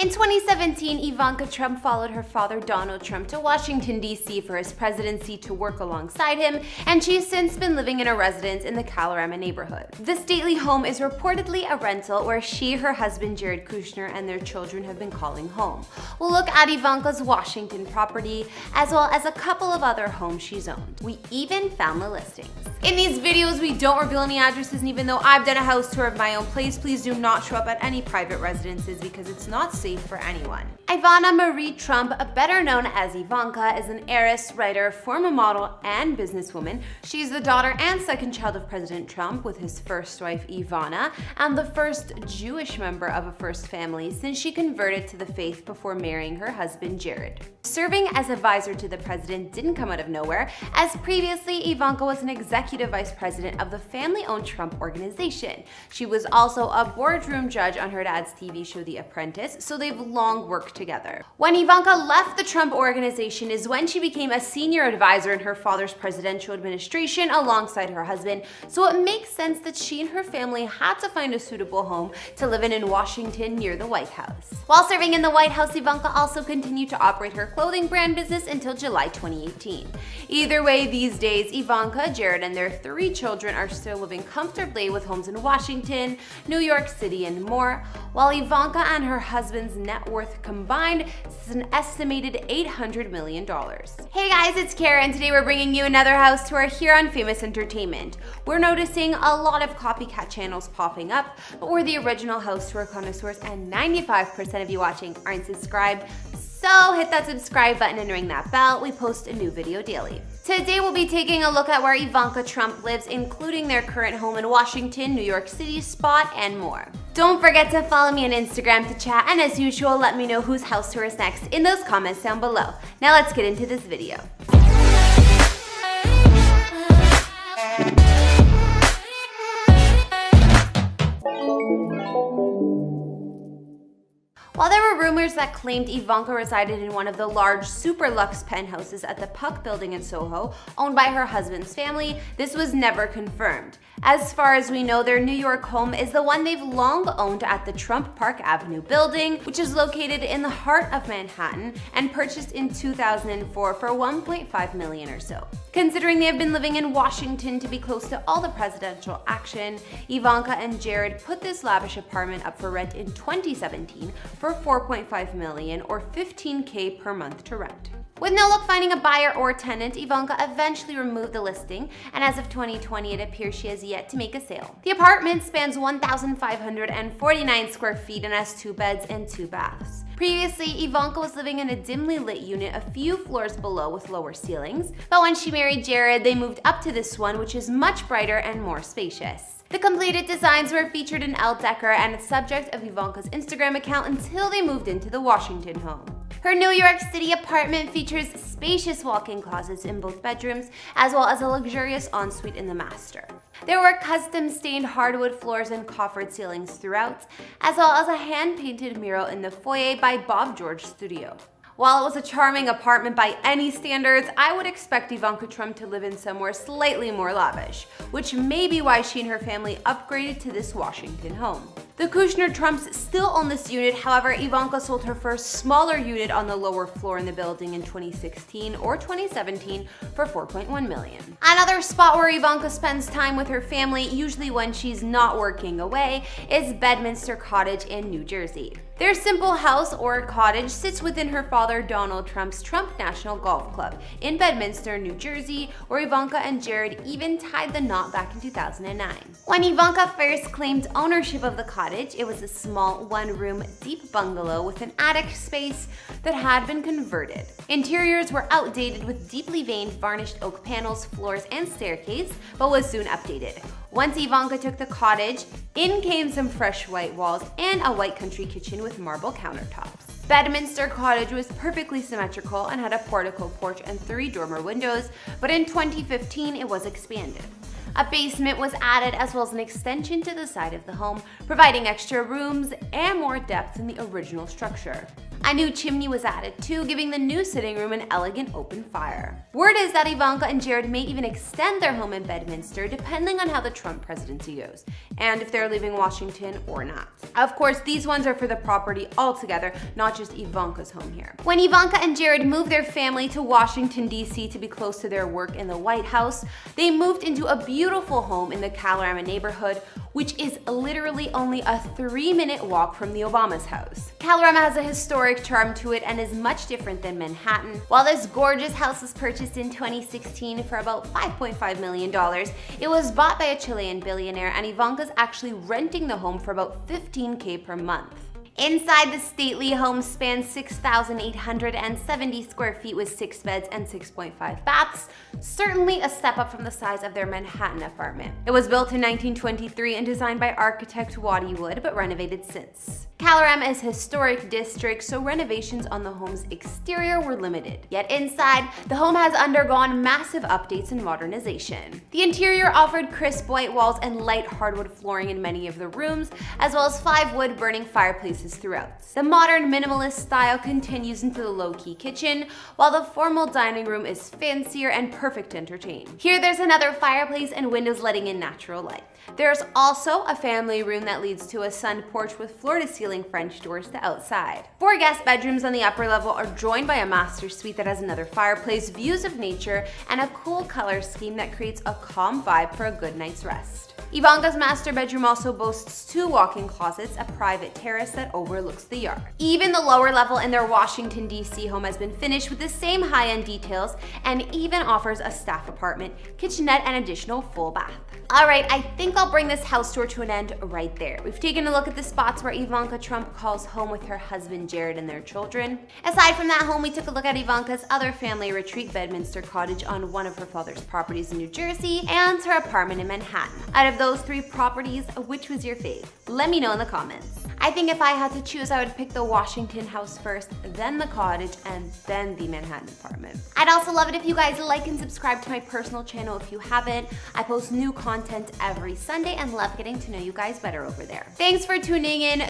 In 2017, Ivanka Trump followed her father Donald Trump to Washington, D.C. for his presidency to work alongside him, and she's since been living in a residence in the Kalorama neighborhood. The stately home is reportedly a rental where she, her husband Jared Kushner, and their children have been calling home. We'll look at Ivanka's Washington property, as well as a couple of other homes she's owned. We even found the listings. In these videos, we don't reveal any addresses, and even though I've done a house tour of my own place, please do not show up at any private residences because it's not safe for anyone. Ivana Marie Trump, better known as Ivanka, is an heiress, writer, former model, and businesswoman. She's the daughter and second child of President Trump with his first wife Ivana, and the first Jewish member of a first family since she converted to the faith before marrying her husband Jared. Serving as advisor to the president didn't come out of nowhere, as previously Ivanka was an executive vice president of the family-owned Trump organization. She was also a boardroom judge on her dad's TV show The Apprentice, so they've long worked together. When Ivanka left the Trump organization is when she became a senior advisor in her father's presidential administration alongside her husband, so it makes sense that she and her family had to find a suitable home to live in Washington near the White House. While serving in the White House, Ivanka also continued to operate her clothing brand business until July 2018. Either way, these days, Ivanka, Jared, and their 3 children are still living comfortably with homes in Washington, New York City, and more, while Ivanka and her husband's net worth combined is an estimated $800 million. Hey guys, it's Kara, and today we're bringing you another house tour here on Famous Entertainment. We're noticing a lot of copycat channels popping up, but we're the original house tour connoisseurs, and 95% of you watching aren't subscribed. So hit that subscribe button and ring that bell. We post a new video daily. Today we'll be taking a look at where Ivanka Trump lives, including their current home in Washington, New York City spot, and more. Don't forget to follow me on Instagram to chat, and as usual, let me know whose house tour is next in those comments down below. Now let's get into this video. While there were rumors that claimed Ivanka resided in one of the large super luxe penthouses at the Puck building in Soho, owned by her husband's family, this was never confirmed. As far as we know, their New York home is the one they've long owned at the Trump Park Avenue building, which is located in the heart of Manhattan and purchased in 2004 for $1.5 million or so. Considering they have been living in Washington to be close to all the presidential action, Ivanka and Jared put this lavish apartment up for rent in 2017 for $4.5 million or $15K per month to rent. With no luck finding a buyer or tenant, Ivanka eventually removed the listing, and as of 2020, it appears she has yet to make a sale. The apartment spans 1,549 square feet and has 2 beds and 2 baths. Previously, Ivanka was living in a dimly lit unit a few floors below with lower ceilings, but when she married Jared, they moved up to this one, which is much brighter and more spacious. The completed designs were featured in Elle Decor and a subject of Ivanka's Instagram account until they moved into the Washington home. Her New York City apartment features spacious walk-in closets in both bedrooms, as well as a luxurious ensuite in the master. There were custom-stained hardwood floors and coffered ceilings throughout, as well as a hand-painted mural in the foyer by Bob George Studio. While it was a charming apartment by any standards, I would expect Ivanka Trump to live in somewhere slightly more lavish, which may be why she and her family upgraded to this Washington home. The Kushner Trumps still own this unit, however, Ivanka sold her first smaller unit on the lower floor in the building in 2016 or 2017 for $4.1 million. Another spot where Ivanka spends time with her family, usually when she's not working away, is Bedminster Cottage in New Jersey. Their simple house or cottage sits within her father Donald Trump's Trump National Golf Club in Bedminster, New Jersey, where Ivanka and Jared even tied the knot back in 2009. When Ivanka first claimed ownership of the cottage, it was a small one-room deep bungalow with an attic space that had been converted. Interiors were outdated with deeply veined varnished oak panels, floors, and staircase, but was soon updated. Once Ivanka took the cottage, in came some fresh white walls and a white country kitchen with marble countertops. Bedminster Cottage was perfectly symmetrical and had a portico porch and 3 dormer windows, but in 2015 it was expanded. A basement was added as well as an extension to the side of the home, providing extra rooms and more depth in the original structure. A new chimney was added too, giving the new sitting room an elegant open fire. Word is that Ivanka and Jared may even extend their home in Bedminster depending on how the Trump presidency goes, and if they're leaving Washington or not. Of course, these ones are for the property altogether, not just Ivanka's home here. When Ivanka and Jared moved their family to Washington, D.C. to be close to their work in the White House, they moved into a beautiful home in the Kalorama neighborhood, which is literally only a 3-minute walk from the Obama's house. Kalorama has a historic charm to it and is much different than Manhattan. While this gorgeous house was purchased in 2016 for about $5.5 million, it was bought by a Chilean billionaire, and Ivanka's actually renting the home for about $15K per month. Inside, the stately home spans 6,870 square feet with 6 beds and 6.5 baths, certainly a step up from the size of their Manhattan apartment. It was built in 1923 and designed by architect Waddy Wood, but renovated since. Kalorama is a historic district, so renovations on the home's exterior were limited. Yet inside, the home has undergone massive updates and modernization. The interior offered crisp white walls and light hardwood flooring in many of the rooms, as well as 5 wood-burning fireplaces throughout. The modern minimalist style continues into the low-key kitchen, while the formal dining room is fancier and perfect to entertain. Here there's another fireplace and windows letting in natural light. There's also a family room that leads to a sun porch with floor-to-ceiling French doors to outside. 4 guest bedrooms on the upper level are joined by a master suite that has another fireplace, views of nature, and a cool color scheme that creates a calm vibe for a good night's rest. Ivanka's master bedroom also boasts 2 walk-in closets, a private terrace that overlooks the yard. Even the lower level in their Washington, D.C. home has been finished with the same high-end details and even offers a staff apartment, kitchenette, and additional full bath. Alright, I think I'll bring this house tour to an end right there. We've taken a look at the spots where Ivanka Trump calls home with her husband Jared and their children. Aside from that home, we took a look at Ivanka's other family retreat, Bedminster Cottage, on one of her father's properties in New Jersey, and her apartment in Manhattan. Out of those 3 properties, which was your fave? Let me know in the comments. I think if I had to choose, I would pick the Washington house first, then the cottage, and then the Manhattan apartment. I'd also love it if you guys like and subscribe to my personal channel if you haven't. I post new content every Sunday and love getting to know you guys better over there. Thanks for tuning in.